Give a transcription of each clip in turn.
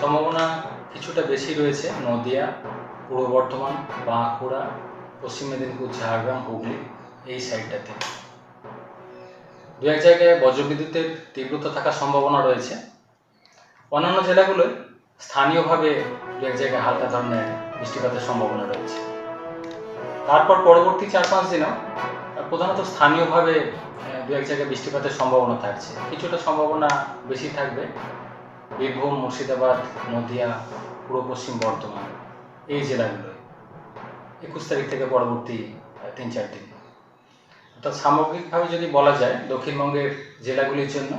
সম্ভাবনা কিছুটা বেশি রয়েছে নদিয়া, পূর্ব বর্ধমান, বাঁকুড়া, পশ্চিম মেদিনীপুর, ঝাড়গ্রাম, হুগলি এই সাইডটাতে। দু এক জায়গায় বজ্রবিদ্যুতের তীব্রতা থাকার সম্ভাবনা রয়েছে। অন্যান্য জেলাগুলোয় স্থানীয়ভাবে দু এক জায়গায় হালকা ধরনের বৃষ্টিপাতের সম্ভাবনা রয়েছে। তারপর পরবর্তী 4-5 দিনও প্রধানত স্থানীয়ভাবে দু এক জায়গায় বৃষ্টিপাতের সম্ভাবনা থাকছে। কিছুটা সম্ভাবনা বেশি থাকবে বীরভূম, মুর্শিদাবাদ, নদিয়া, পূর্ব পশ্চিম বর্ধমান এই জেলাগুলোয় 21 তারিখ থেকে পরবর্তী 3-4 দিন। অর্থাৎ সামগ্রিকভাবে যদি বলা যায় দক্ষিণবঙ্গের জেলাগুলির জন্য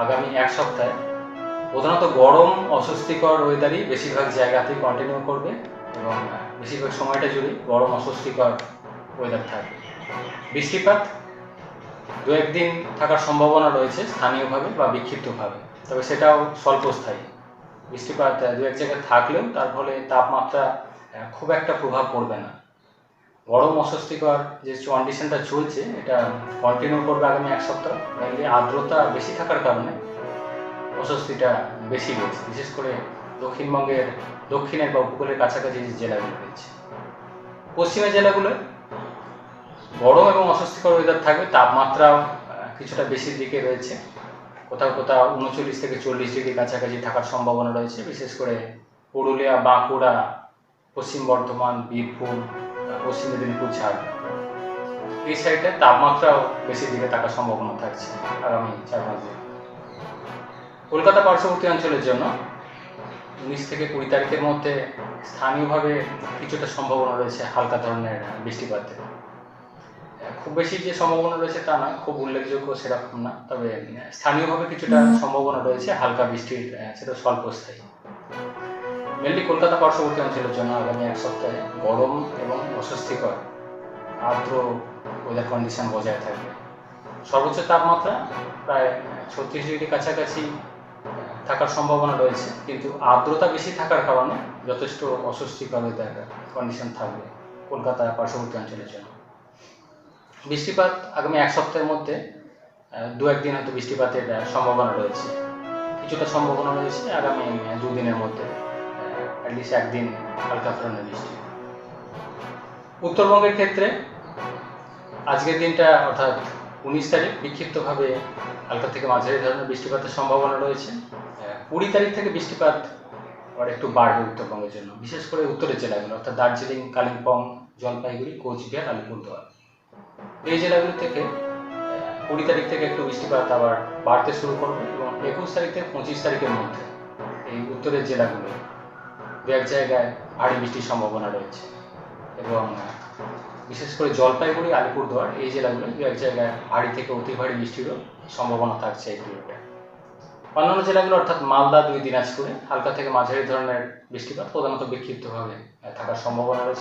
আগামী এক সপ্তাহে প্রধানত গরম অস্বস্তিকর ওয়েদারই বেশিরভাগ জায়গাতেই কন্টিনিউ করবে এবং বেশিরভাগ সময়টা জুড়ে গরম অস্বস্তিকর ওয়েদার থাকবে। বৃষ্টিপাত দু একদিন থাকার সম্ভাবনা রয়েছে স্থানীয়ভাবে বা বিক্ষিপ্তভাবে, তবে সেটাও স্বল্পস্থায়ী। বৃষ্টিপাত দু এক জায়গায় থাকলেও তার ফলে তাপমাত্রা খুব একটা প্রভাব পড়বে না। গরম অস্বস্তিকর যে কন্ডিশনটা চলছে এটা কন্টিনিউ করবে আগামী এক সপ্তাহ। মেনলি আর্দ্রতা বেশি থাকার কারণে অস্বস্তিটা বেশি রয়েছে, বিশেষ করে দক্ষিণবঙ্গের দক্ষিণের বা উপকূলের কাছাকাছি যে জেলাগুলো রয়েছে। পশ্চিমের জেলাগুলোয় গরম এবং অস্বস্তিকর ওয়েদার থাকবে, তাপমাত্রাও কিছুটা বেশির দিকে রয়েছে। কোথাও কোথাও 39 থেকে 40 ডিগ্রি কাছাকাছি থাকার সম্ভাবনা রয়েছে, বিশেষ করে পুরুলিয়া, বাঁকুড়া, পশ্চিম বর্ধমান, বীরভূম, পশ্চিম মেদিনীপুর, ঝাড়গ্রাম এই সাইডে তাপমাত্রাও বেশি দিকে থাকার সম্ভাবনা থাকছে আগামী 4-5 দিন। কলকাতা পার্শ্ববর্তী অঞ্চলের জন্য 19 থেকে 20 তারিখের মধ্যে স্থানীয়ভাবে কিছুটা সম্ভাবনা রয়েছে হালকা ধরনের বৃষ্টিপাতের। খুব বেশি যে সম্ভাবনা রয়েছে তা নয়, খুব উল্লেখযোগ্য সেরকম না, তবে স্থানীয়ভাবে কিছুটা সম্ভাবনা রয়েছে হালকা বৃষ্টির, সেটা স্বল্পস্থায়ী। মেনলি কলকাতা পার্শ্ববর্তী অঞ্চলের জন্য আগামী এক সপ্তাহে গরম এবং অস্বস্তিকর আর্দ্র ওয়েদার কন্ডিশন বজায় থাকবে। সর্বোচ্চ তাপমাত্রা প্রায় 36 ডিগ্রি কাছাকাছি থাকার সম্ভাবনা রয়েছে, কিন্তু আর্দ্রতা বেশি থাকার কারণে যথেষ্ট অস্বস্তিকর ওয়েদার কন্ডিশন থাকবে কলকাতা পার্শ্ববর্তী অঞ্চলের জন্য। বৃষ্টিপাত আগামী এক সপ্তাহের মধ্যে দু একদিন হয়তো বৃষ্টিপাতের সম্ভাবনা রয়েছে। কিছুটা সম্ভাবনা রয়েছে আগামী 2 দিনের মধ্যে অ্যাটলিস্ট একদিন হালকা ধরনের বৃষ্টি। উত্তরবঙ্গের ক্ষেত্রে আজকের দিনটা অর্থাৎ 19 তারিখ বিক্ষিপ্তভাবে হালকা থেকে মাঝারি ধরনের বৃষ্টিপাতের সম্ভাবনা রয়েছে। 20 তারিখ থেকে বৃষ্টিপাত আবার একটু বাড়বে উত্তরবঙ্গের জন্য, বিশেষ করে উত্তরের জেলাগুলো অর্থাৎ দার্জিলিং, কালিম্পং, জলপাইগুড়ি, কোচবিহার, আলিপুরদুয়ার এই জেলাগুলো থেকে 20 তারিখ থেকে একটু বৃষ্টিপাত আবার বাড়তে শুরু করবে এবং 21 তারিখ থেকে 25 তারিখের মধ্যে এই উত্তরের জেলাগুলো দু এক জায়গায় ভারী বৃষ্টির সম্ভাবনা রয়েছে এবং বিশেষ করে জলপাইগুড়ি, আলিপুরদুয়ার এই জেলাগুলো দু এক জায়গায় ভারী থেকে অতি ভারী বৃষ্টিরও সম্ভাবনা থাকছে এই পিরিয়ডে। অন্যান্য জেলাগুলো অর্থাৎ মালদা, 2 দিনাজপুরে হালকা থেকে মাঝারি ধরনের বৃষ্টিপাত প্রধানত বিক্ষিপ্তভাবে থাকার সম্ভাবনা রয়েছে।